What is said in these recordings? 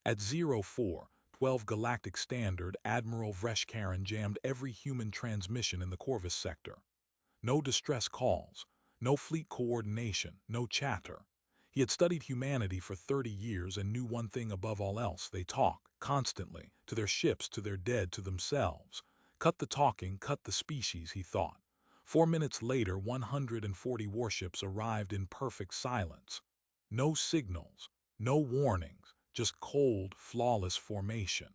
At 0412 Galactic Standard, Admiral Vreshkaran jammed every human transmission in the Corvus sector. No distress calls, no fleet coordination, no chatter. He had studied humanity for 30 years and knew one thing above all else: they talk, constantly, to their ships, to their dead, to themselves. Cut the talking, cut the species, he thought. 4 minutes later, 140 warships arrived in perfect silence. No signals, no warnings, just cold, flawless formation.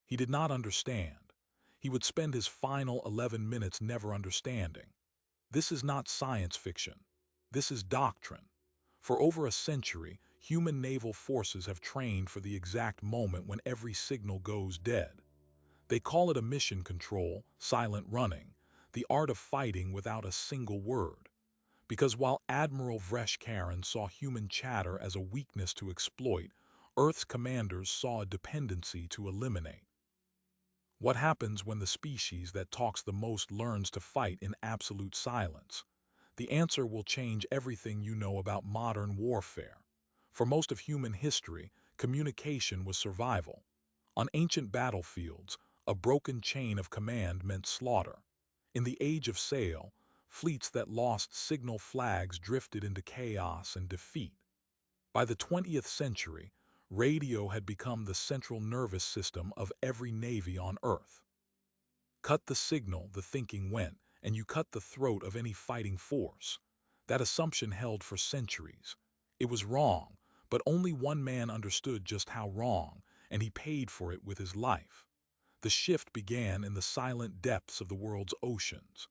He did not understand. He would spend his final 11 minutes never understanding. This is not science fiction. This is doctrine. For over a century, human naval forces have trained for the exact moment when every signal goes dead. They call it a mission control, silent running, the art of fighting without a single word. Because while Admiral Vreshkaran saw human chatter as a weakness to exploit, Earth's commanders saw a dependency to eliminate. What happens when the species that talks the most learns to fight in absolute silence? The answer will change everything you know about modern warfare. For most of human history, communication was survival. On ancient battlefields, a broken chain of command meant slaughter. In the age of sail, fleets that lost signal flags drifted into chaos and defeat. By the 20th century, radio had become the central nervous system of every navy on Earth. Cut the signal, the thinking went, and you cut the throat of any fighting force. That assumption held for centuries. It was wrong, but only one man understood just how wrong, and he paid for it with his life. The shift began in the silent depths of the world's oceans.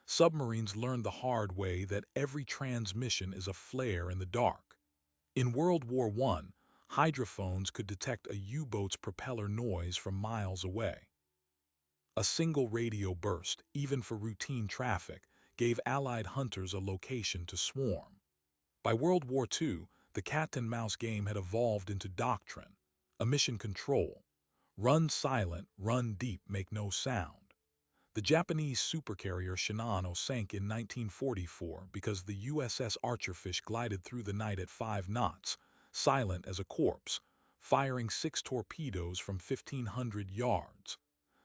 Submarines learned the hard way that every transmission is a flare in the dark. In World War I, hydrophones could detect a U-boat's propeller noise from miles away. A single radio burst, even for routine traffic, gave Allied hunters a location to swarm. By World War II, the cat-and-mouse game had evolved into doctrine, a mission control. Run silent, run deep, make no sound. The Japanese supercarrier Shinano sank in 1944 because the USS Archerfish glided through the night at 5 knots, silent as a corpse, firing 6 torpedoes from 1,500 yards.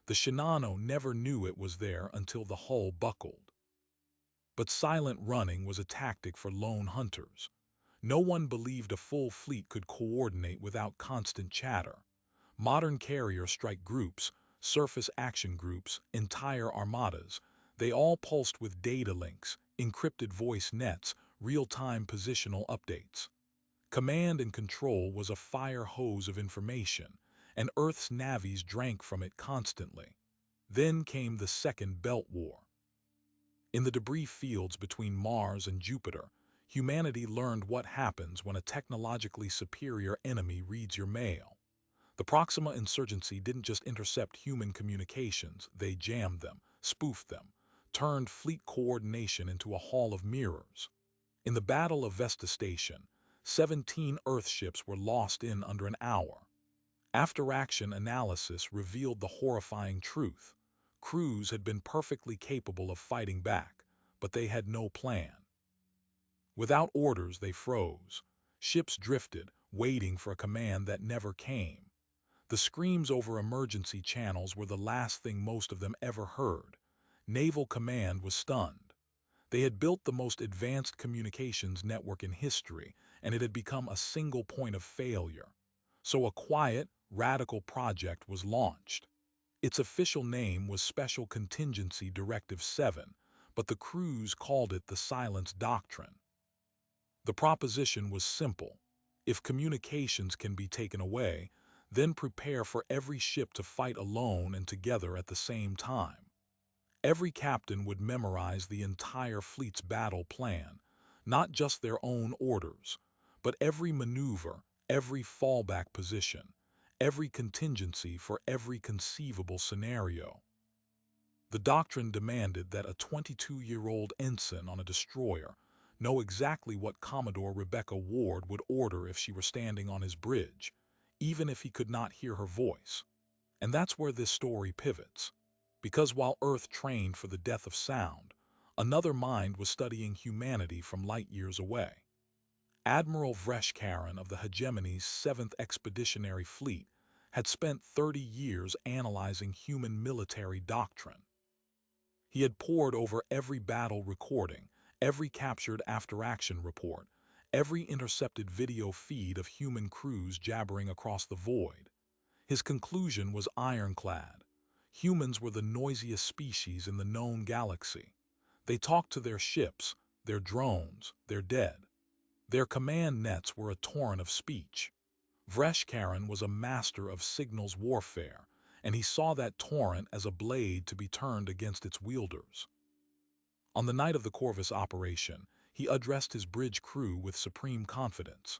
The Shinano never knew it was there until the hull buckled. But silent running was a tactic for lone hunters. No one believed a full fleet could coordinate without constant chatter. Modern carrier strike groups, surface action groups, entire armadas, they all pulsed with data links, encrypted voice nets, real-time positional updates. Command and control was a fire hose of information, and Earth's navies drank from it constantly. Then came the Second Belt War. In the debris fields between Mars and Jupiter, humanity learned what happens when a technologically superior enemy reads your mail. The Proxima insurgency didn't just intercept human communications, they jammed them, spoofed them, turned fleet coordination into a hall of mirrors. In the Battle of Vesta Station, 17 Earth ships were lost in under an hour. After-action analysis revealed the horrifying truth. Crews had been perfectly capable of fighting back, but they had no plan. Without orders, they froze. Ships drifted, waiting for a command that never came. The screams over emergency channels were the last thing most of them ever heard. Naval Command was stunned. They had built the most advanced communications network in history, and it had become a single point of failure. So a quiet, radical project was launched. Its official name was Special Contingency Directive 7, but the crews called it the Silence Doctrine. The proposition was simple. If communications can be taken away, then prepare for every ship to fight alone and together at the same time. Every captain would memorize the entire fleet's battle plan, not just their own orders, but every maneuver, every fallback position, every contingency for every conceivable scenario. The doctrine demanded that a 22-year-old ensign on a destroyer know exactly what Commodore Rebecca Ward would order if she were standing on his bridge, even if he could not hear her voice. And that's where this story pivots. Because while Earth trained for the death of sound, another mind was studying humanity from light years away. Admiral Vreshkaran of the Hegemony's 7th Expeditionary Fleet had spent 30 years analyzing human military doctrine. He had pored over every battle recording, every captured after-action report, every intercepted video feed of human crews jabbering across the void. His conclusion was ironclad. Humans were the noisiest species in the known galaxy. They talked to their ships, their drones, their dead. Their command nets were a torrent of speech. Vreshkaran was a master of signals warfare, and he saw that torrent as a blade to be turned against its wielders. On the night of the Corvus operation, he addressed his bridge crew with supreme confidence.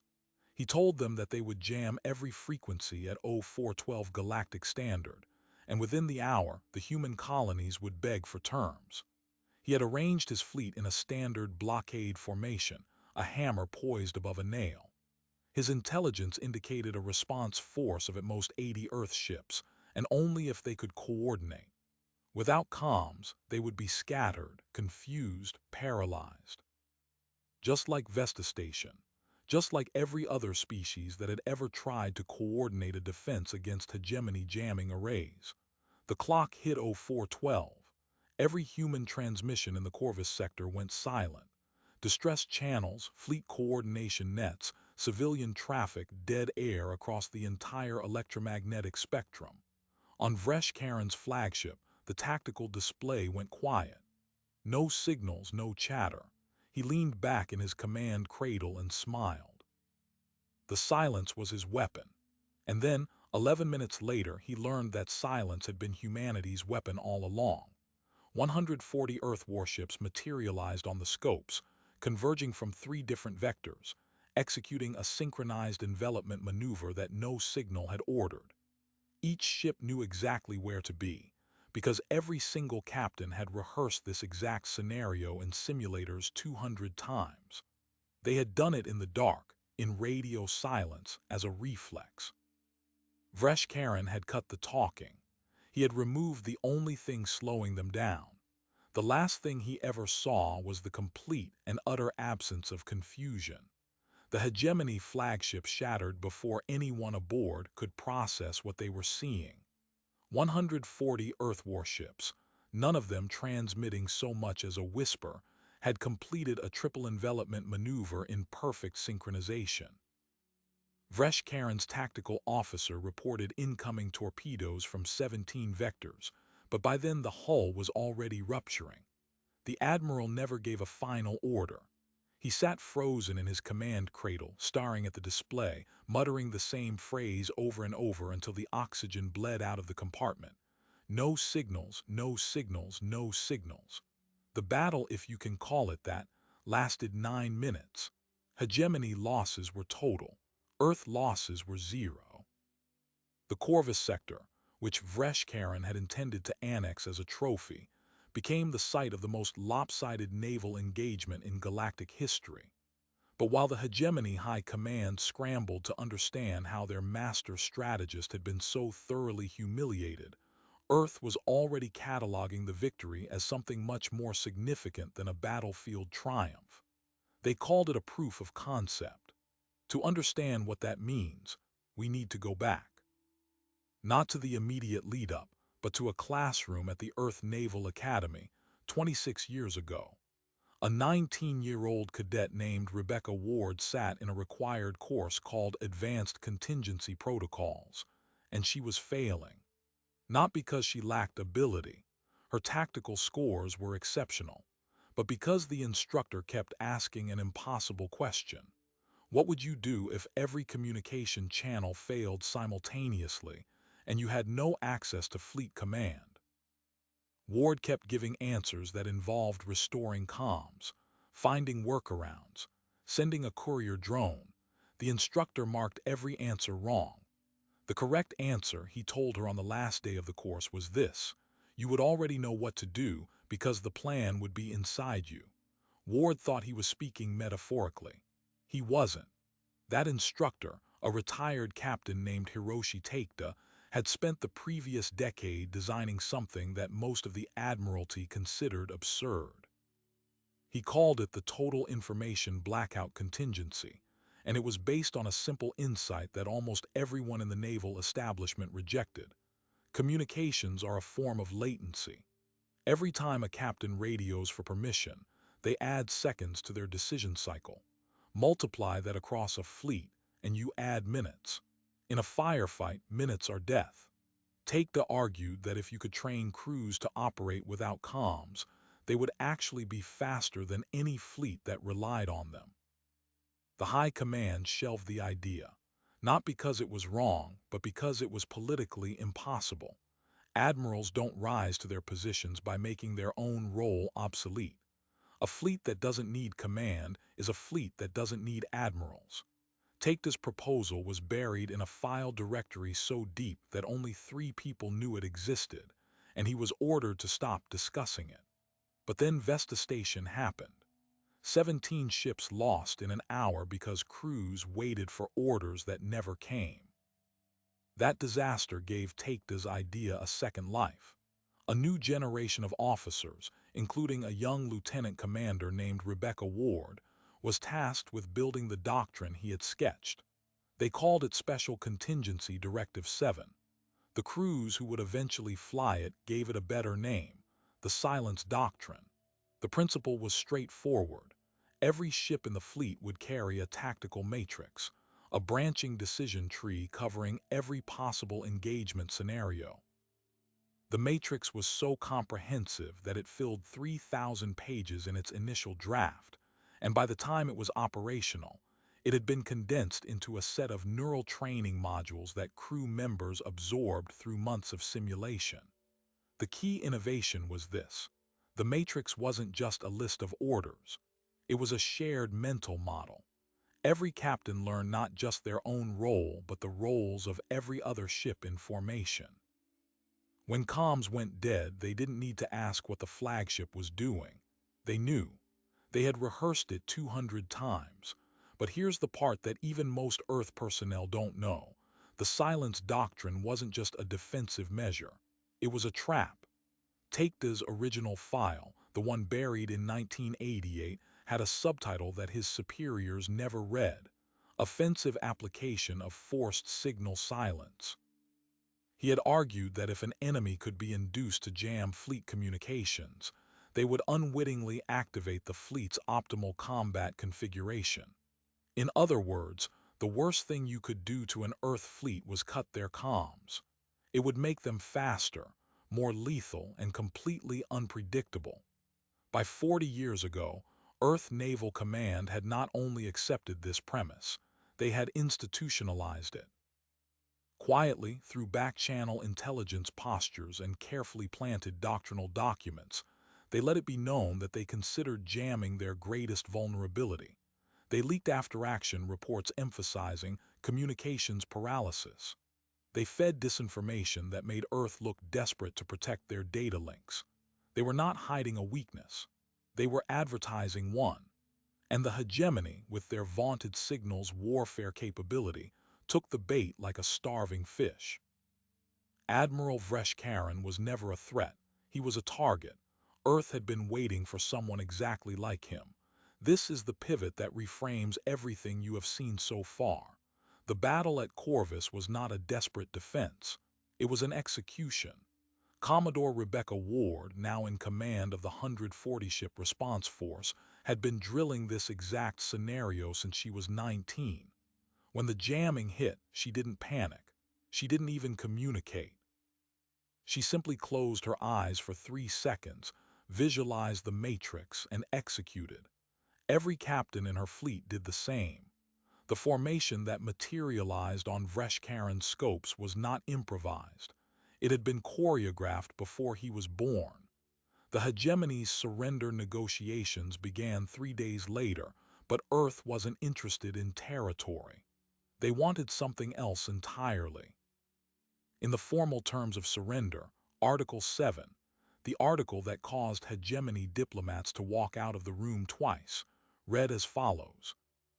He told them that they would jam every frequency at 0412 Galactic Standard, and within the hour, the human colonies would beg for terms. He had arranged his fleet in a standard blockade formation, a hammer poised above a nail. His intelligence indicated a response force of at most 80 Earth ships, and only if they could coordinate. Without comms, they would be scattered, confused, paralyzed. Just like Vesta Station, just like every other species that had ever tried to coordinate a defense against hegemony jamming arrays. The clock hit 0412. Every human transmission in the Corvus sector went silent. Distress channels, fleet coordination nets, civilian traffic, dead air across the entire electromagnetic spectrum. On Vreshkaran's flagship, the tactical display went quiet. No signals, no chatter. He leaned back in his command cradle and smiled. The silence was his weapon. And then, 11 minutes later, he learned that silence had been humanity's weapon all along. 140 Earth warships materialized on the scopes, converging from 3 different vectors, executing a synchronized envelopment maneuver that no signal had ordered. Each ship knew exactly where to be, because every single captain had rehearsed this exact scenario in simulators 200 times. They had done it in the dark, in radio silence, as a reflex. Vreshkaran had cut the talking. He had removed the only thing slowing them down. The last thing he ever saw was the complete and utter absence of confusion. The hegemony flagship shattered before anyone aboard could process what they were seeing. 140 Earth warships, none of them transmitting so much as a whisper, had completed a triple envelopment maneuver in perfect synchronization. Vreshkaran's tactical officer reported incoming torpedoes from 17 vectors, but by then the hull was already rupturing. The admiral never gave a final order. He sat frozen in his command cradle, staring at the display, muttering the same phrase over and over until the oxygen bled out of the compartment. No signals, no signals, no signals. The battle, if you can call it that, lasted 9 minutes. Hegemony losses were total. Earth losses were 0. The Corvus sector, which Vreshkaran had intended to annex as a trophy, became the site of the most lopsided naval engagement in galactic history. But while the Hegemony High Command scrambled to understand how their master strategist had been so thoroughly humiliated, Earth was already cataloging the victory as something much more significant than a battlefield triumph. They called it a proof of concept. To understand what that means, we need to go back. Not to the immediate lead-up, but to a classroom at the Earth Naval Academy 26 years ago. A 19-year-old cadet named Rebecca Ward sat in a required course called Advanced Contingency Protocols, and she was failing. Not because she lacked ability, her tactical scores were exceptional, but because the instructor kept asking an impossible question. What would you do if every communication channel failed simultaneously and you had no access to fleet command? Ward kept giving answers that involved restoring comms, finding workarounds, sending a courier drone. The instructor marked every answer wrong. The correct answer, he told her on the last day of the course, was this: you would already know what to do because the plan would be inside you. Ward thought he was speaking metaphorically. He wasn't. That instructor, a retired captain named Hiroshi Takeda, had spent the previous decade designing something that most of the Admiralty considered absurd. He called it the Total Information Blackout Contingency, and it was based on a simple insight that almost everyone in the naval establishment rejected. Communications are a form of latency. Every time a captain radios for permission, they add seconds to their decision cycle. Multiply that across a fleet, and you add minutes. In a firefight, minutes are death. Take argued that if you could train crews to operate without comms, they would actually be faster than any fleet that relied on them. The High Command shelved the idea, not because it was wrong, but because it was politically impossible. Admirals don't rise to their positions by making their own role obsolete. A fleet that doesn't need command is a fleet that doesn't need admirals. Takeda's proposal was buried in a file directory so deep that only 3 people knew it existed, and he was ordered to stop discussing it. But then Vesta Station happened. 17 ships lost in an hour because crews waited for orders that never came. That disaster gave Takeda's idea a second life. A new generation of officers, including a young lieutenant commander named Rebecca Ward, was tasked with building the doctrine he had sketched. They called it Special Contingency Directive 7. The crews who would eventually fly it gave it a better name, the Silence Doctrine. The principle was straightforward. Every ship in the fleet would carry a tactical matrix, a branching decision tree covering every possible engagement scenario. The matrix was so comprehensive that it filled 3,000 pages in its initial draft, and by the time it was operational, it had been condensed into a set of neural training modules that crew members absorbed through months of simulation. The key innovation was this: the matrix wasn't just a list of orders, it was a shared mental model. Every captain learned not just their own role, but the roles of every other ship in formation. When comms went dead, they didn't need to ask what the flagship was doing. They knew. They had rehearsed it 200 times. But here's the part that even most Earth personnel don't know. The Silence Doctrine wasn't just a defensive measure. It was a trap. Takeda's original file, the one buried in 1988, had a subtitle that his superiors never read: Offensive Application of Forced Signal Silence. He had argued that if an enemy could be induced to jam fleet communications, they would unwittingly activate the fleet's optimal combat configuration. In other words, the worst thing you could do to an Earth fleet was cut their comms. It would make them faster, more lethal, and completely unpredictable. By 40 years ago, Earth Naval Command had not only accepted this premise, they had institutionalized it. Quietly, through back-channel intelligence postures and carefully planted doctrinal documents, they let it be known that they considered jamming their greatest vulnerability. They leaked after-action reports emphasizing communications paralysis. They fed disinformation that made Earth look desperate to protect their data links. They were not hiding a weakness. They were advertising one. And the hegemony, with their vaunted signals warfare capability, took the bait like a starving fish. Admiral Vreshkarin was never a threat. He was a target. Earth had been waiting for someone exactly like him. This is the pivot that reframes everything you have seen so far. The battle at Corvus was not a desperate defense. It was an execution. Commodore Rebecca Ward, now in command of the 140-ship response force, had been drilling this exact scenario since she was 19. When the jamming hit, she didn't panic. She didn't even communicate. She simply closed her eyes for 3 seconds, visualized the matrix, and executed. Every captain in her fleet did the same. The formation that materialized on Vreshkarin's scopes was not improvised. It had been choreographed before he was born. The hegemony's surrender negotiations began 3 days later, but Earth wasn't interested in territory. They wanted something else entirely. In the formal terms of surrender, Article 7, the article that caused hegemony diplomats to walk out of the room twice, read as follows: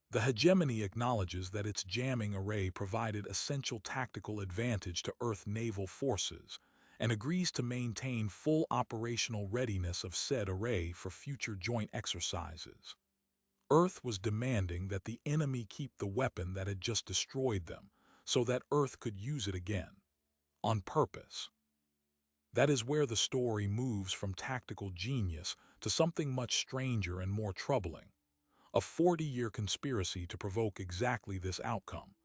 the hegemony acknowledges that its jamming array provided essential tactical advantage to Earth naval forces and agrees to maintain full operational readiness of said array for future joint exercises. Earth was demanding that the enemy keep the weapon that had just destroyed them, so that Earth could use it again, on purpose. That is where the story moves from tactical genius to something much stranger and more troubling. A 40-year conspiracy to provoke exactly this outcome.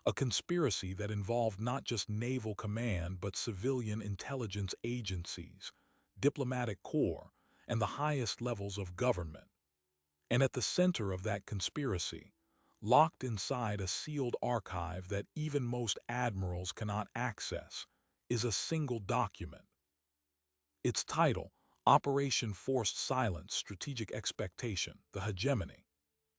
A conspiracy that involved not just naval command but civilian intelligence agencies, diplomatic corps, and the highest levels of government. And at the center of that conspiracy, locked inside a sealed archive that even most admirals cannot access, is a single document. Its title, Operation Forced Silence Strategic Expectation, the Hegemony.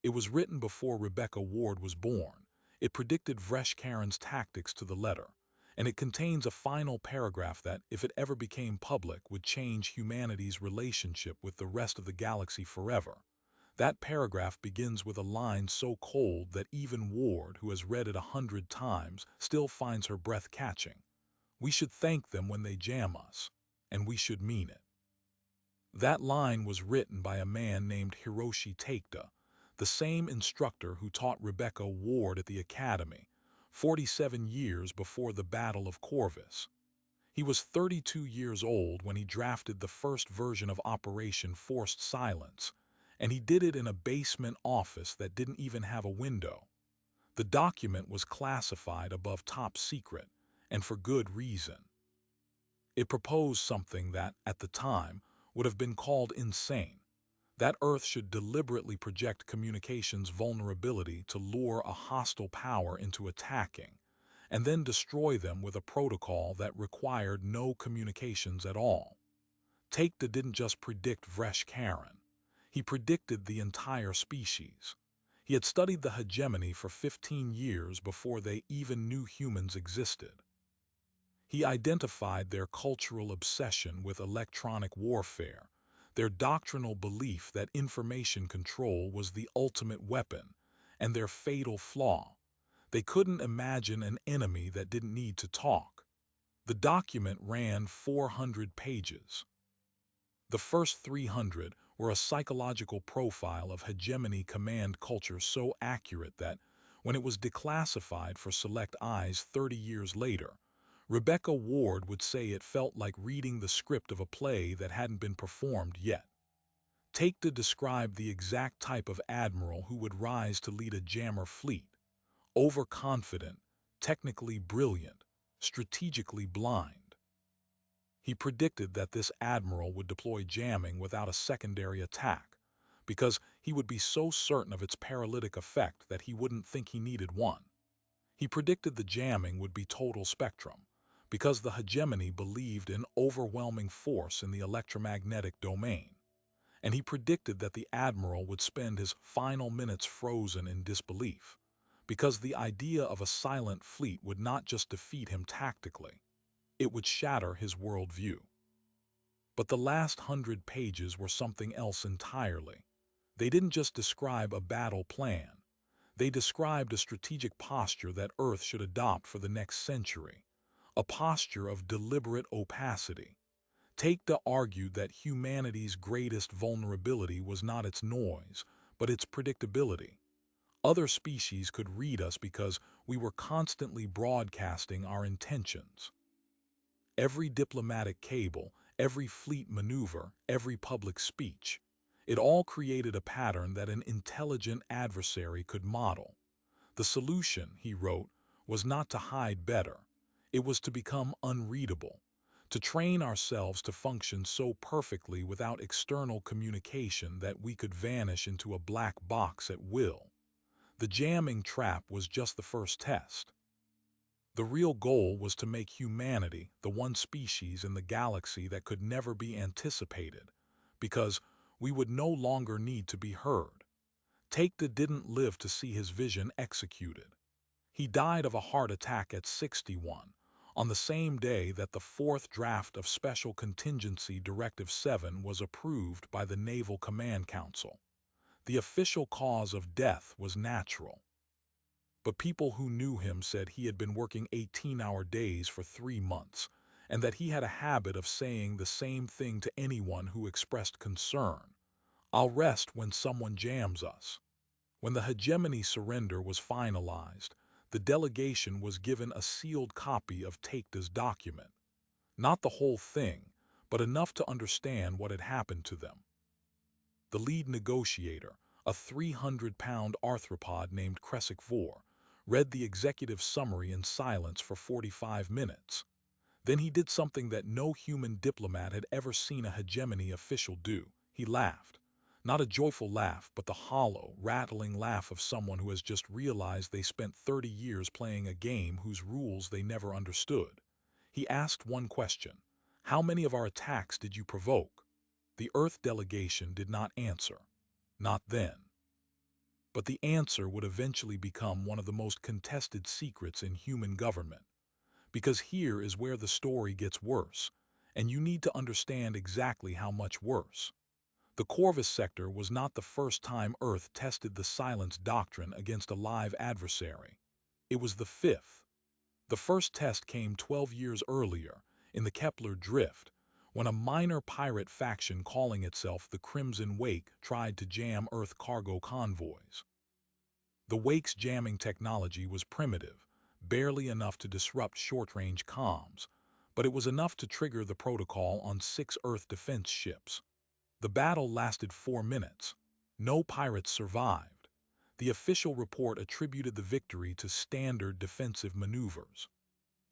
It was written before Rebecca Ward was born. It predicted Vreshkarin's tactics to the letter, and it contains a final paragraph that, if it ever became public, would change humanity's relationship with the rest of the galaxy forever. That paragraph begins with a line so cold that even Ward, who has read it 100 times, still finds her breath catching. We should thank them when they jam us, and we should mean it. That line was written by a man named Hiroshi Takeda, the same instructor who taught Rebecca Ward at the Academy, 47 years before the Battle of Corvus. He was 32 years old when he drafted the first version of Operation Forced Silence, and he did it in a basement office that didn't even have a window. The document was classified above top secret, and for good reason. It proposed something that, at the time, would have been called insane. That Earth should deliberately project communications vulnerability to lure a hostile power into attacking, and then destroy them with a protocol that required no communications at all. Takeda didn't just predict Vreshkarin. He predicted the entire species. He had studied the hegemony for 15 years before they even knew humans existed. He identified their cultural obsession with electronic warfare, their doctrinal belief that information control was the ultimate weapon, and their fatal flaw. They couldn't imagine an enemy that didn't need to talk. The document ran 400 pages. The first 300 were a psychological profile of hegemony command culture so accurate that, when it was declassified for select eyes 30 years later, Rebecca Ward would say it felt like reading the script of a play that hadn't been performed yet. Takeda described the exact type of admiral who would rise to lead a jammer fleet: overconfident, technically brilliant, strategically blind. He predicted that this admiral would deploy jamming without a secondary attack, because he would be so certain of its paralytic effect that he wouldn't think he needed one. He predicted the jamming would be total spectrum, because the hegemony believed in overwhelming force in the electromagnetic domain. And he predicted that the admiral would spend his final minutes frozen in disbelief, because the idea of a silent fleet would not just defeat him tactically, it would shatter his worldview. But the last 100 pages were something else entirely. They didn't just describe a battle plan. They described a strategic posture that Earth should adopt for the next century, a posture of deliberate opacity. Takeda argued that humanity's greatest vulnerability was not its noise, but its predictability. Other species could read us because we were constantly broadcasting our intentions. Every diplomatic cable, every fleet maneuver, every public speech, it all created a pattern that an intelligent adversary could model. The solution, he wrote, was not to hide better. It was to become unreadable, to train ourselves to function so perfectly without external communication that we could vanish into a black box at will. The jamming trap was just the first test. The real goal was to make humanity the one species in the galaxy that could never be anticipated, because we would no longer need to be heard. Takeda didn't live to see his vision executed. He died of a heart attack at 61, on the same day that the fourth draft of Special Contingency Directive 7 was approved by the Naval Command Council. The official cause of death was natural. But people who knew him said he had been working 18-hour days for 3 months, and that he had a habit of saying the same thing to anyone who expressed concern: "I'll rest when someone jams us." When the hegemony surrender was finalized, the delegation was given a sealed copy of Takeda's document. Not the whole thing, but enough to understand what had happened to them. The lead negotiator, a 300-pound arthropod named Kresik Vor, read the executive summary in silence for 45 minutes. Then he did something that no human diplomat had ever seen a hegemony official do. He laughed. Not a joyful laugh, but the hollow, rattling laugh of someone who has just realized they spent 30 years playing a game whose rules they never understood. He asked one question: "How many of our attacks did you provoke?" The Earth delegation did not answer. Not then. But the answer would eventually become one of the most contested secrets in human government. Because here is where the story gets worse, and you need to understand exactly how much worse. The Corvus sector was not the first time Earth tested the silence doctrine against a live adversary. It was the fifth. The first test came 12 years earlier, in the Kepler Drift, when a minor pirate faction calling itself the Crimson Wake tried to jam Earth cargo convoys. The Wake's jamming technology was primitive, barely enough to disrupt short-range comms, but it was enough to trigger the protocol on 6 Earth defense ships. The battle lasted 4 minutes. No pirates survived. The official report attributed the victory to standard defensive maneuvers.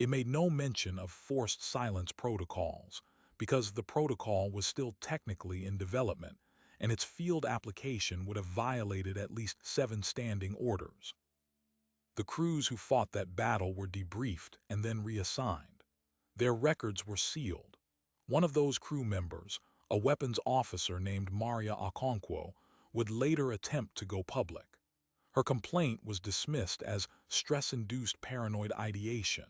It made no mention of forced silence protocols, because the protocol was still technically in development, and its field application would have violated at least 7 standing orders. The crews who fought that battle were debriefed and then reassigned. Their records were sealed. One of those crew members, a weapons officer named Maria Okonkwo, would later attempt to go public. Her complaint was dismissed as stress-induced paranoid ideation.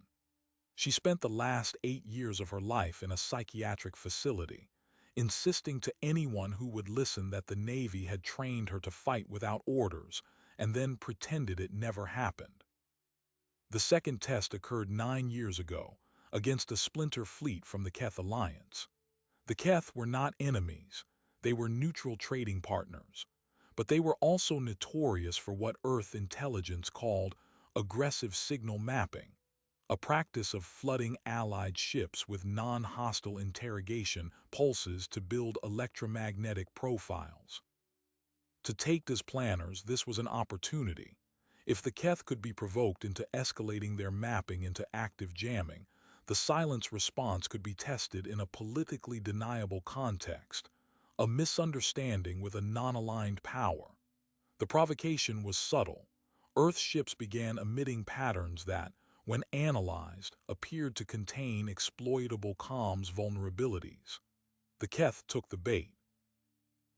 She spent the last 8 years of her life in a psychiatric facility, insisting to anyone who would listen that the Navy had trained her to fight without orders and then pretended it never happened. The second test occurred 9 years ago, against a splinter fleet from the Keth Alliance. The Keth were not enemies, they were neutral trading partners, but they were also notorious for what Earth intelligence called aggressive signal mapping, a practice of flooding Allied ships with non-hostile interrogation pulses to build electromagnetic profiles. To Takeda's planners, this was an opportunity. If the Keth could be provoked into escalating their mapping into active jamming, the silence response could be tested in a politically deniable context, a misunderstanding with a non-aligned power. The provocation was subtle. Earth ships began emitting patterns that, when analyzed, appeared to contain exploitable comms vulnerabilities. The Keth took the bait.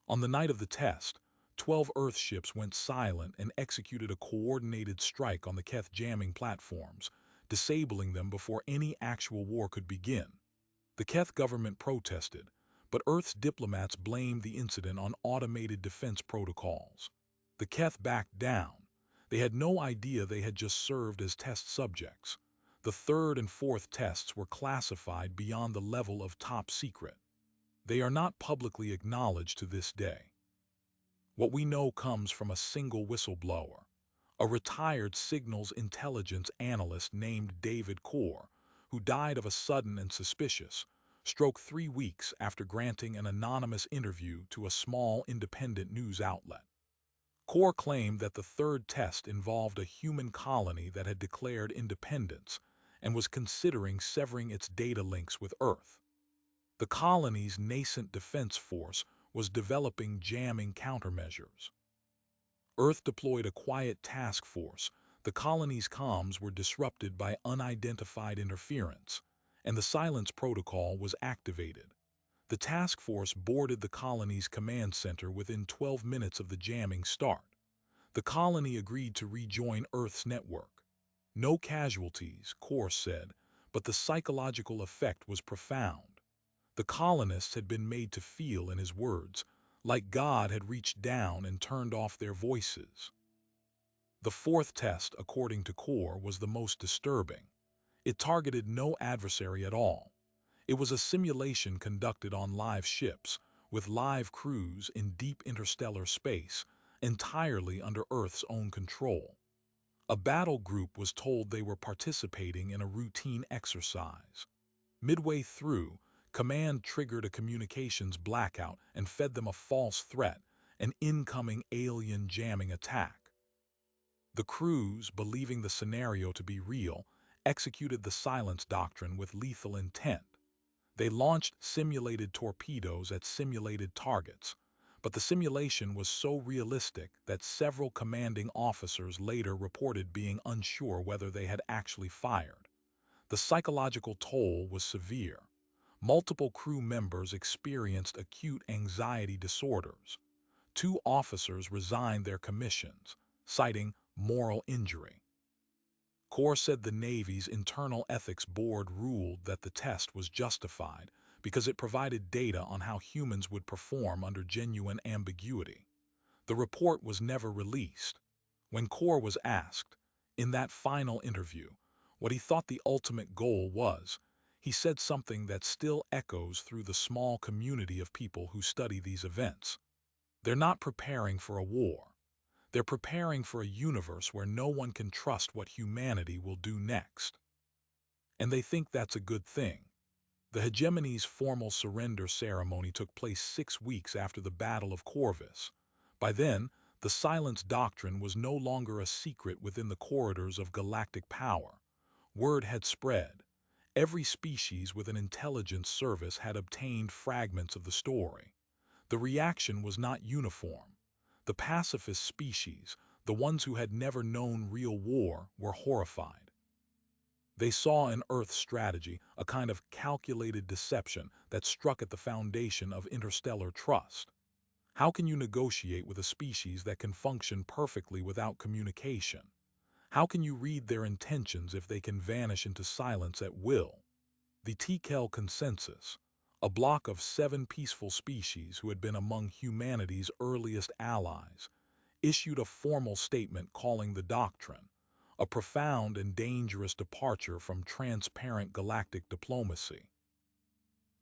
On the night of the test, 12 Earth ships went silent and executed a coordinated strike on the Keth jamming platforms, disabling them before any actual war could begin. The Keth government protested, but Earth's diplomats blamed the incident on automated defense protocols. The Keth backed down. They had no idea they had just served as test subjects. The third and fourth tests were classified beyond the level of top secret. They are not publicly acknowledged to this day. What we know comes from a single whistleblower, a retired signals intelligence analyst named David Core, who died of a sudden and suspicious stroke 3 weeks after granting an anonymous interview to a small independent news outlet. Core claimed that the third test involved a human colony that had declared independence and was considering severing its data links with Earth. The colony's nascent defense force was developing jamming countermeasures. Earth deployed a quiet task force. The colony's comms were disrupted by unidentified interference, and the silence protocol was activated. The task force boarded the colony's command center within 12 minutes of the jamming start. The colony agreed to rejoin Earth's network. No casualties, Core said, but the psychological effect was profound. The colonists had been made to feel, in his words, like God had reached down and turned off their voices. The fourth test, according to Core, was the most disturbing. It targeted no adversary at all. It was a simulation conducted on live ships, with live crews in deep interstellar space, entirely under Earth's own control. A battle group was told they were participating in a routine exercise. Midway through, Command triggered a communications blackout and fed them a false threat, an incoming alien jamming attack. The crews, believing the scenario to be real, executed the silence doctrine with lethal intent. They launched simulated torpedoes at simulated targets, but the simulation was so realistic that several commanding officers later reported being unsure whether they had actually fired. The psychological toll was severe. Multiple crew members experienced acute anxiety disorders. 2 officers resigned their commissions, citing moral injury. Corps said the Navy's Internal Ethics Board ruled that the test was justified because it provided data on how humans would perform under genuine ambiguity. The report was never released. When Corps was asked, in that final interview, what he thought the ultimate goal was, he said something that still echoes through the small community of people who study these events. They're not preparing for a war. They're preparing for a universe where no one can trust what humanity will do next. And they think that's a good thing. The hegemony's formal surrender ceremony took place 6 weeks after the Battle of Corvus. By then, the silence doctrine was no longer a secret within the corridors of galactic power. Word had spread. Every species with an intelligence service had obtained fragments of the story. The reaction was not uniform. The pacifist species, the ones who had never known real war, were horrified. They saw in Earth's strategy a kind of calculated deception that struck at the foundation of interstellar trust. How can you negotiate with a species that can function perfectly without communication? How can you read their intentions if they can vanish into silence at will? The Tekel Consensus, a block of 7 peaceful species who had been among humanity's earliest allies, issued a formal statement calling the doctrine a profound and dangerous departure from transparent galactic diplomacy.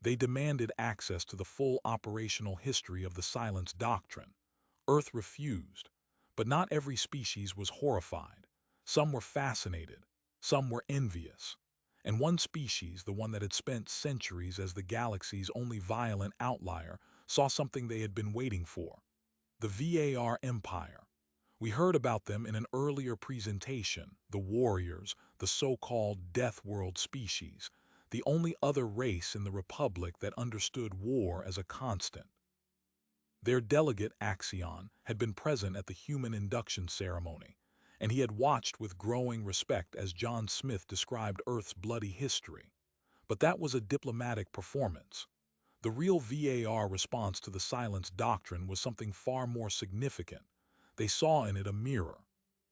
They demanded access to the full operational history of the silence doctrine. Earth refused, but not every species was horrified. Some were fascinated, some were envious. And one species, the one that had spent centuries as the galaxy's only violent outlier, saw something they had been waiting for. The VAR Empire. We heard about them in an earlier presentation, the warriors, the so-called Death World species, the only other race in the Republic that understood war as a constant. Their delegate, Axion, had been present at the human induction ceremony, and he had watched with growing respect as John Smith described Earth's bloody history. But that was a diplomatic performance. The real VAR response to the silence doctrine was something far more significant. They saw in it a mirror.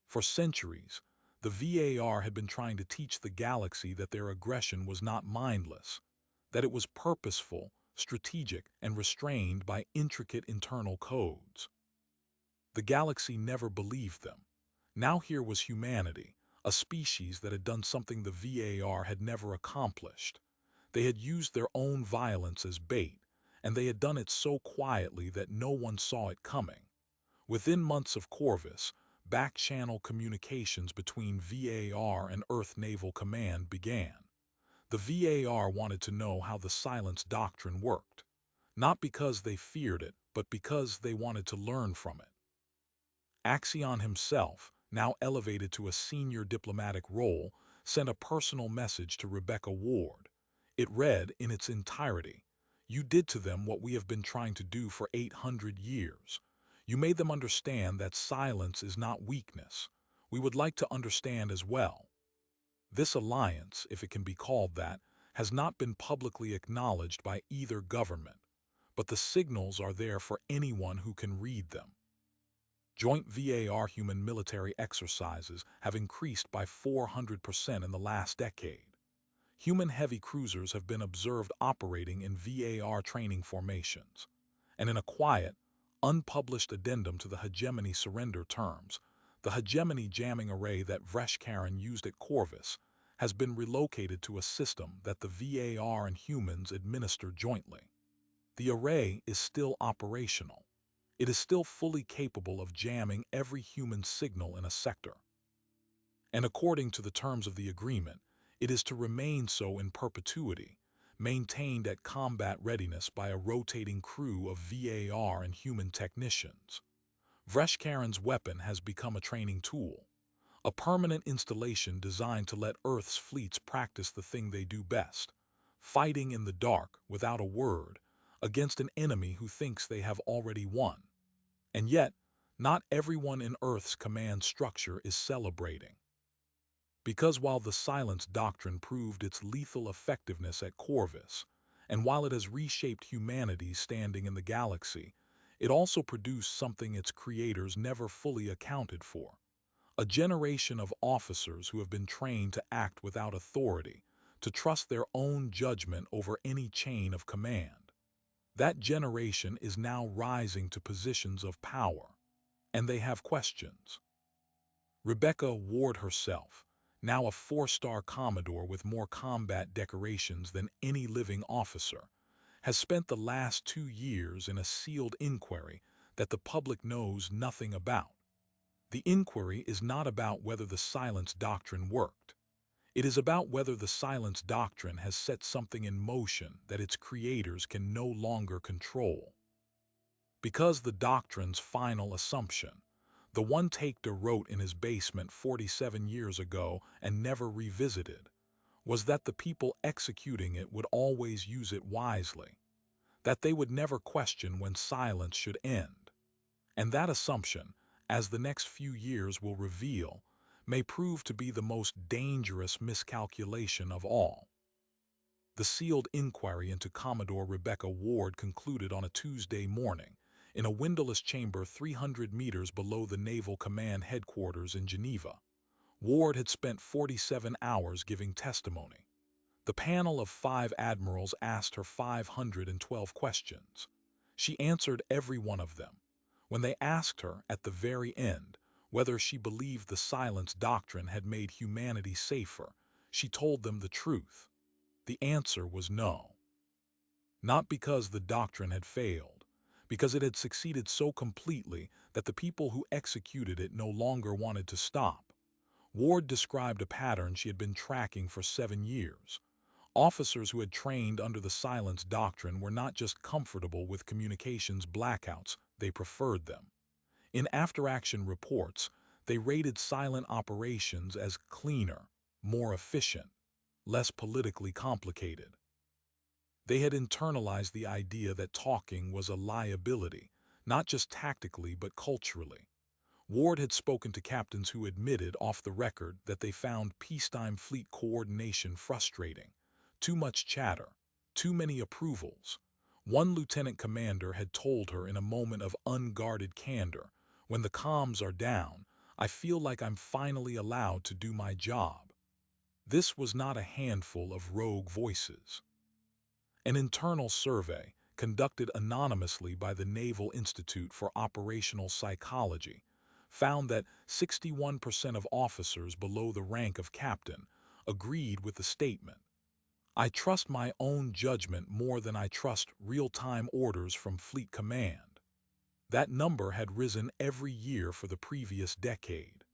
For centuries, the VAR had been trying to teach the galaxy that their aggression was not mindless, that it was purposeful, strategic, and restrained by intricate internal codes. The galaxy never believed them. Now here was humanity, a species that had done something the VAR had never accomplished. They had used their own violence as bait, and they had done it so quietly that no one saw it coming. Within months of Corvus, back-channel communications between VAR and Earth Naval Command began. The VAR wanted to know how the silence doctrine worked, not because they feared it, but because they wanted to learn from it. Axion himself, now elevated to a senior diplomatic role, sent a personal message to Rebecca Ward. It read in its entirety, "You did to them what we have been trying to do for 800 years. You made them understand that silence is not weakness. We would like to understand as well. This alliance, if it can be called that, has not been publicly acknowledged by either government, but the signals are there for anyone who can read them." Joint VAR human military exercises have increased by 400% in the last decade. Human heavy cruisers have been observed operating in VAR training formations, and in a quiet, unpublished addendum to the hegemony surrender terms, the hegemony jamming array that Vreshkaran used at Corvus has been relocated to a system that the VAR and humans administer jointly. The array is still operational. it is still fully capable of jamming every human signal in a sector. And according to the terms of the agreement, it is to remain so in perpetuity, maintained at combat readiness by a rotating crew of VAR and human technicians. Vreshkaren's weapon has become a training tool, a permanent installation designed to let Earth's fleets practice the thing they do best, fighting in the dark without a word against an enemy who thinks they have already won. And yet, not everyone in Earth's command structure is celebrating. Because while the Silence Doctrine proved its lethal effectiveness at Corvus, and while it has reshaped humanity's standing in the galaxy, it also produced something its creators never fully accounted for. A generation of officers who have been trained to act without authority, to trust their own judgment over any chain of command. That generation is now rising to positions of power, and they have questions. Rebecca Ward herself, now a 4-star Commodore with more combat decorations than any living officer, has spent the last 2 years in a sealed inquiry that the public knows nothing about. The inquiry is not about whether the Silence Doctrine worked. It is about whether the Silence Doctrine has set something in motion that its creators can no longer control. Because the doctrine's final assumption, the one Taekta wrote in his basement 47 years ago and never revisited, was that the people executing it would always use it wisely, that they would never question when silence should end. And that assumption, as the next few years will reveal, may prove to be the most dangerous miscalculation of all. The sealed inquiry into Commodore Rebecca Ward concluded on a Tuesday morning, in a windowless chamber 300 meters below the Naval Command headquarters in Geneva. Ward had spent 47 hours giving testimony. The panel of 5 admirals asked her 512 questions. She answered every one of them. When they asked her, at the very end, whether she believed the Silence Doctrine had made humanity safer, she told them the truth. The answer was no. Not because the doctrine had failed, because it had succeeded so completely that the people who executed it no longer wanted to stop. Ward described a pattern she had been tracking for 7 years. Officers who had trained under the Silence Doctrine were not just comfortable with communications blackouts, they preferred them. In after-action reports, they rated silent operations as cleaner, more efficient, less politically complicated. They had internalized the idea that talking was a liability, not just tactically but culturally. Ward had spoken to captains who admitted off the record that they found peacetime fleet coordination frustrating. Too much chatter, too many approvals. One lieutenant commander had told her in a moment of unguarded candor, "When the comms are down, I feel like I'm finally allowed to do my job." This was not a handful of rogue voices. An internal survey, conducted anonymously by the Naval Institute for Operational Psychology, found that 61% of officers below the rank of captain agreed with the statement, "I trust my own judgment more than I trust real-time orders from Fleet Command." That number had risen every year for the previous decade.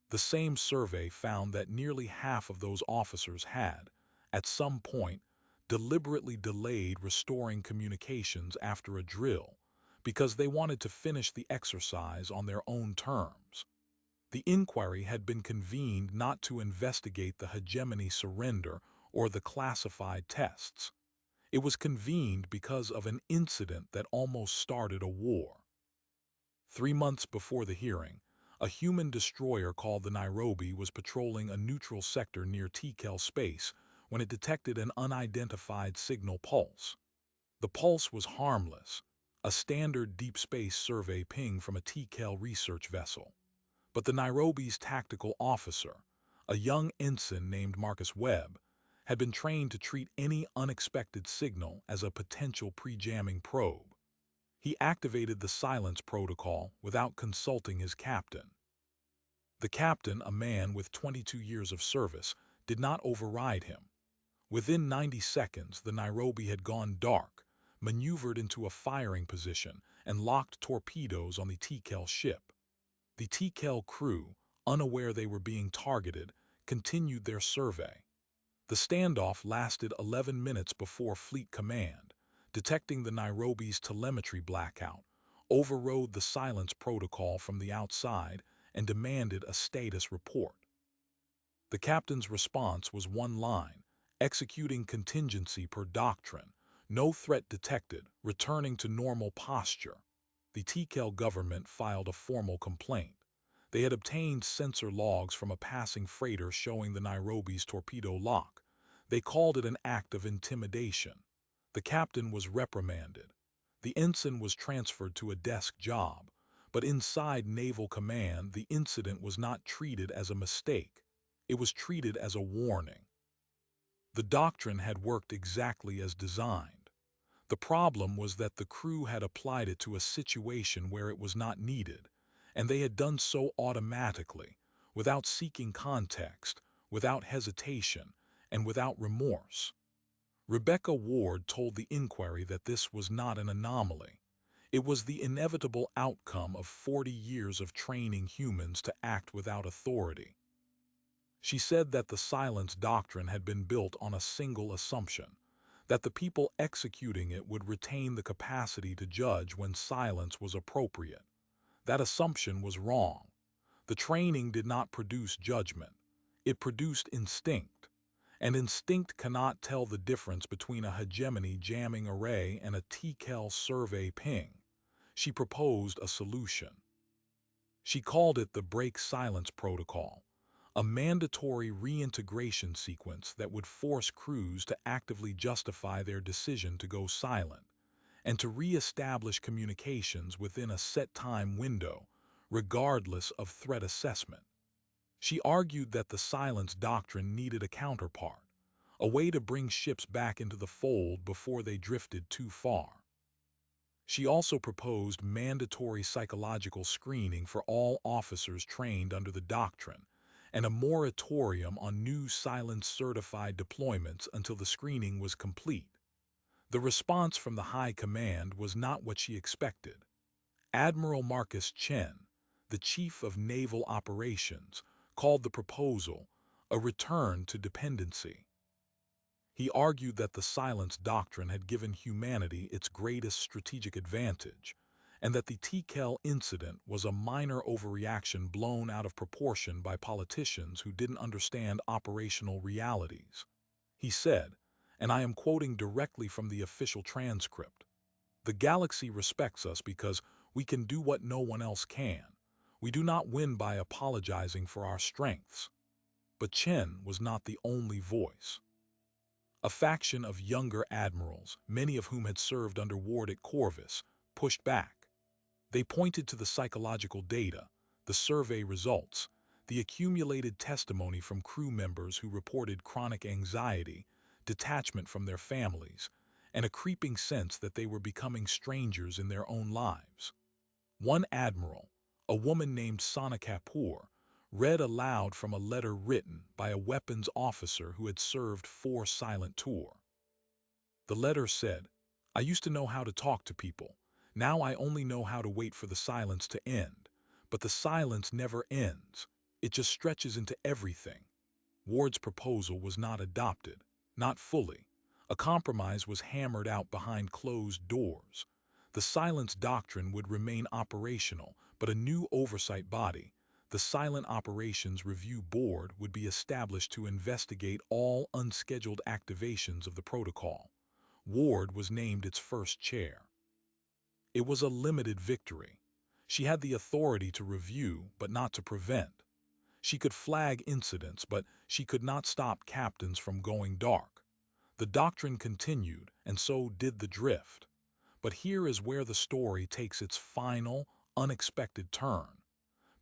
The same survey found that nearly half of those officers had, at some point, deliberately delayed restoring communications after a drill because they wanted to finish the exercise on their own terms. The inquiry had been convened not to investigate the hegemony surrender or the classified tests. It was convened because of an incident that almost started a war. 3 months before the hearing, a human destroyer called the Nairobi was patrolling a neutral sector near Tekel space when it detected an unidentified signal pulse. The pulse was harmless, a standard deep space survey ping from a Tekel research vessel. But the Nairobi's tactical officer, a young ensign named Marcus Webb, had been trained to treat any unexpected signal as a potential pre-jamming probe. He activated the silence protocol without consulting his captain. The captain, a man with 22 years of service, did not override him. Within 90 seconds, the Nairobi had gone dark, maneuvered into a firing position, and locked torpedoes on the Tekel ship. The Tekel crew, unaware they were being targeted, continued their survey. The standoff lasted 11 minutes before Fleet Command, detecting the Nairobi's telemetry blackout, overrode the silence protocol from the outside, and demanded a status report. The captain's response was one line: executing contingency per doctrine, no threat detected, returning to normal posture. The Tekel government filed a formal complaint. They had obtained sensor logs from a passing freighter showing the Nairobi's torpedo lock. They called it an act of intimidation. The captain was reprimanded. The ensign was transferred to a desk job. But inside Naval Command, the incident was not treated as a mistake. It was treated as a warning. The doctrine had worked exactly as designed. The problem was that the crew had applied it to a situation where it was not needed, and they had done so automatically, without seeking context, without hesitation, and without remorse. Rebecca Ward told the inquiry that this was not an anomaly. It was the inevitable outcome of 40 years of training humans to act without authority. She said that the silence doctrine had been built on a single assumption, that the people executing it would retain the capacity to judge when silence was appropriate. That assumption was wrong. The training did not produce judgment. It produced instinct. And instinct cannot tell the difference between a hegemony jamming array and a Tekel survey ping. She proposed a solution. She called it the break silence protocol, a mandatory reintegration sequence that would force crews to actively justify their decision to go silent and to re-establish communications within a set time window, regardless of threat assessment. She argued that the silence doctrine needed a counterpart, a way to bring ships back into the fold before they drifted too far. She also proposed mandatory psychological screening for all officers trained under the doctrine, and a moratorium on new silence-certified deployments until the screening was complete. The response from the High Command was not what she expected. Admiral Marcus Chen, the Chief of Naval Operations, called the proposal a return to dependency. He argued that the silence doctrine had given humanity its greatest strategic advantage, and that the Tekel incident was a minor overreaction blown out of proportion by politicians who didn't understand operational realities. He said, and I am quoting directly from the official transcript, "The galaxy respects us because we can do what no one else can. We do not win by apologizing for our strengths." But Chen was not the only voice. A faction of younger admirals, many of whom had served under Ward at Corvus, pushed back. They pointed to the psychological data, the survey results, the accumulated testimony from crew members who reported chronic anxiety, detachment from their families, and a creeping sense that they were becoming strangers in their own lives. One admiral, a woman named Sana Kapoor, read aloud from a letter written by a weapons officer who had served 4 silent tours. The letter said, "I used to know how to talk to people. Now I only know how to wait for the silence to end. But the silence never ends. It just stretches into everything." Ward's proposal was not adopted, not fully. A compromise was hammered out behind closed doors. The silence doctrine would remain operational, but a new oversight body, the Silent Operations Review Board, would be established to investigate all unscheduled activations of the protocol. Ward was named its first chair. It was a limited victory. She had the authority to review, but not to prevent. She could flag incidents, but she could not stop captains from going dark. The doctrine continued, and so did the drift. But here is where the story takes its final, unexpected turn.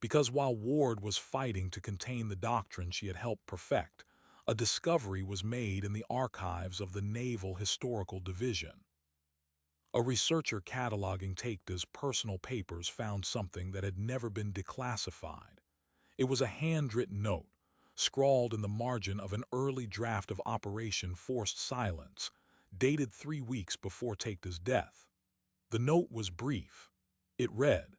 Because while Ward was fighting to contain the doctrine she had helped perfect, a discovery was made in the archives of the Naval Historical Division. A researcher cataloging Takeda's personal papers found something that had never been declassified. It was a handwritten note, scrawled in the margin of an early draft of Operation Forced Silence, dated 3 weeks before Takeda's death. The note was brief. It read,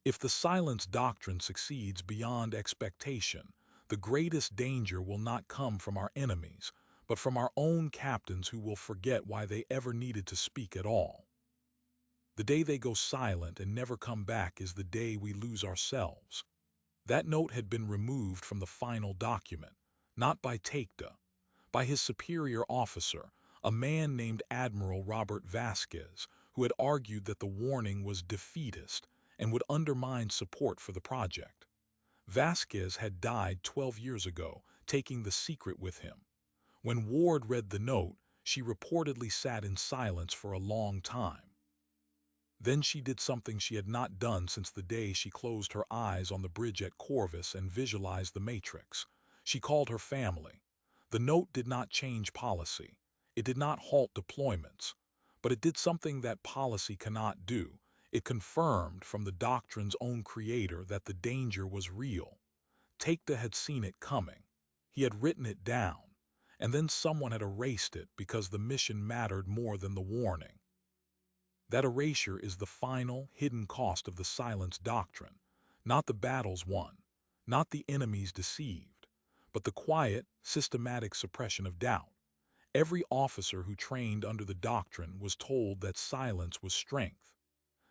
"If the silence doctrine succeeds beyond expectation, the greatest danger will not come from our enemies, but from our own captains who will forget why they ever needed to speak at all. The day they go silent and never come back is the day we lose ourselves." That note had been removed from the final document, not by Takeda, by his superior officer, a man named Admiral Robert Vasquez, who had argued that the warning was defeatist and would undermine support for the project. Vasquez had died 12 years ago, taking the secret with him. When Ward read the note, she reportedly sat in silence for a long time. Then she did something she had not done since the day she closed her eyes on the bridge at Corvus and visualized the Matrix. She called her family. The note did not change policy. It did not halt deployments. But it did something that policy cannot do. It confirmed from the doctrine's own creator that the danger was real. Takeda had seen it coming. He had written it down. And then someone had erased it because the mission mattered more than the warning. That erasure is the final, hidden cost of the silence doctrine, not the battles won, not the enemies deceived, but the quiet, systematic suppression of doubt. Every officer who trained under the doctrine was told that silence was strength.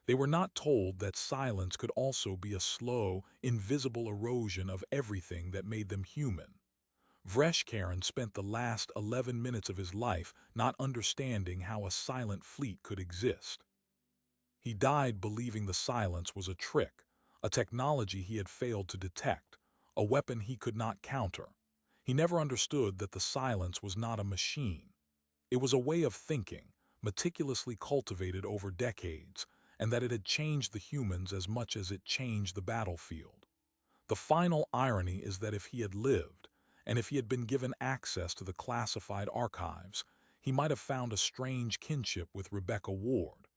They were not told that silence could also be a slow, invisible erosion of everything that made them human. Vreshkaran spent the last 11 minutes of his life not understanding how a silent fleet could exist. He died believing the silence was a trick, a technology he had failed to detect, a weapon he could not counter. He never understood that the silence was not a machine. It was a way of thinking, meticulously cultivated over decades, and that it had changed the humans as much as it changed the battlefield. The final irony is that if he had lived, and if he had been given access to the classified archives, he might have found a strange kinship with Rebecca Ward.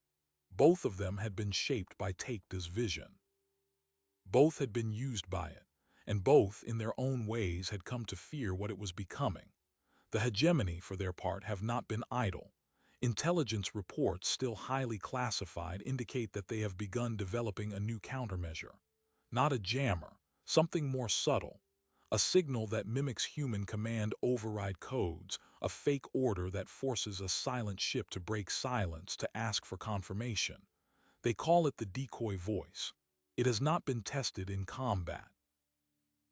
Both of them had been shaped by Takeda's vision. Both had been used by it, and both, in their own ways, had come to fear what it was becoming. The hegemony, for their part, have not been idle. Intelligence reports, still highly classified, indicate that they have begun developing a new countermeasure. Not a jammer, something more subtle. A signal that mimics human command override codes, a fake order that forces a silent ship to break silence to ask for confirmation. They call it the decoy voice. It has not been tested in combat.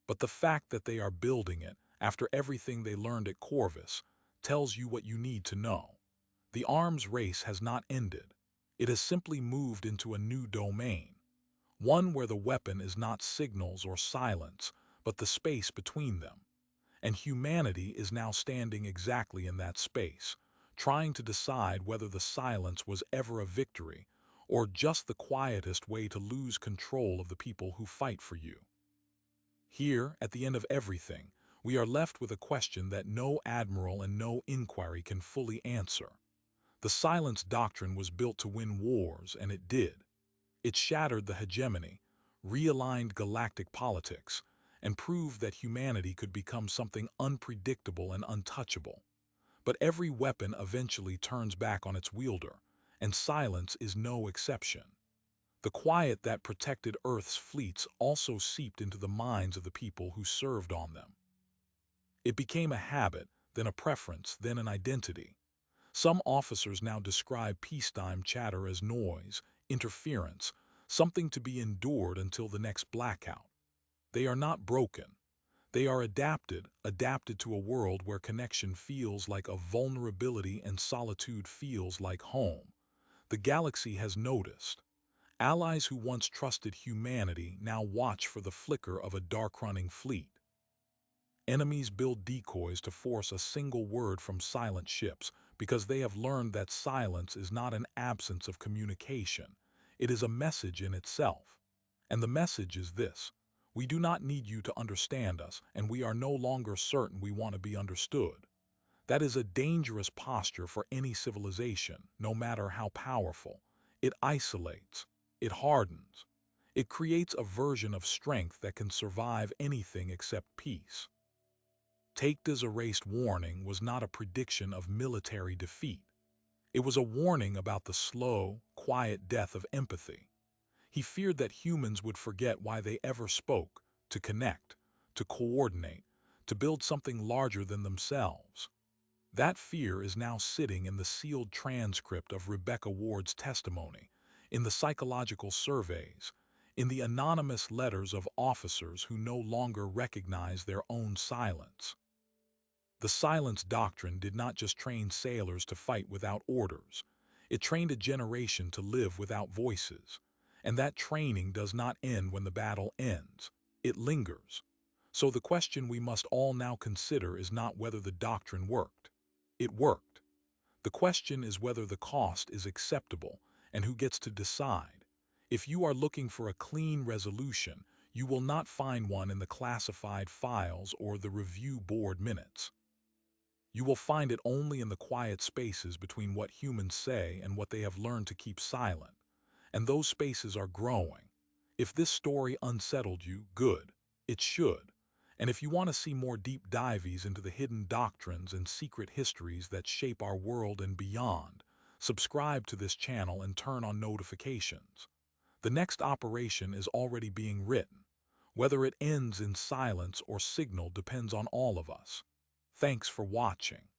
But the fact that they are building it, after everything they learned at Corvus, tells you what you need to know. The arms race has not ended. It has simply moved into a new domain. One where the weapon is not signals or silence, but the space between them. And humanity is now standing exactly in that space, trying to decide whether the silence was ever a victory, or just the quietest way to lose control of the people who fight for you. Here, at the end of everything, we are left with a question that no admiral and no inquiry can fully answer. The silence doctrine was built to win wars, and it did. It shattered the hegemony, realigned galactic politics, and proved that humanity could become something unpredictable and untouchable. But every weapon eventually turns back on its wielder, and silence is no exception. The quiet that protected Earth's fleets also seeped into the minds of the people who served on them. It became a habit, then a preference, then an identity. Some officers now describe peacetime chatter as noise, interference, something to be endured until the next blackout. They are not broken. They are adapted to a world where connection feels like a vulnerability and solitude feels like home. The galaxy has noticed. Allies who once trusted humanity now watch for the flicker of a dark-running fleet. Enemies build decoys to force a single word from silent ships because they have learned that silence is not an absence of communication. It is a message in itself. And the message is this: we do not need you to understand us, and we are no longer certain we want to be understood. That is a dangerous posture for any civilization, no matter how powerful. It isolates. It hardens. It creates a version of strength that can survive anything except peace. Takeda's erased warning was not a prediction of military defeat. It was a warning about the slow, quiet death of empathy. He feared that humans would forget why they ever spoke, to connect, to coordinate, to build something larger than themselves. That fear is now sitting in the sealed transcript of Rebecca Ward's testimony, in the psychological surveys, in the anonymous letters of officers who no longer recognize their own silence. The silence doctrine did not just train sailors to fight without orders. It trained a generation to live without voices. And that training does not end when the battle ends. It lingers. So the question we must all now consider is not whether the doctrine worked. It worked. The question is whether the cost is acceptable and who gets to decide. If you are looking for a clean resolution, you will not find one in the classified files or the review board minutes. You will find it only in the quiet spaces between what humans say and what they have learned to keep silent. And those spaces are growing. If this story unsettled you, good. It should. And if you want to see more deep dives into the hidden doctrines and secret histories that shape our world and beyond, subscribe to this channel and turn on notifications. The next operation is already being written. Whether it ends in silence or signal depends on all of us. Thanks for watching.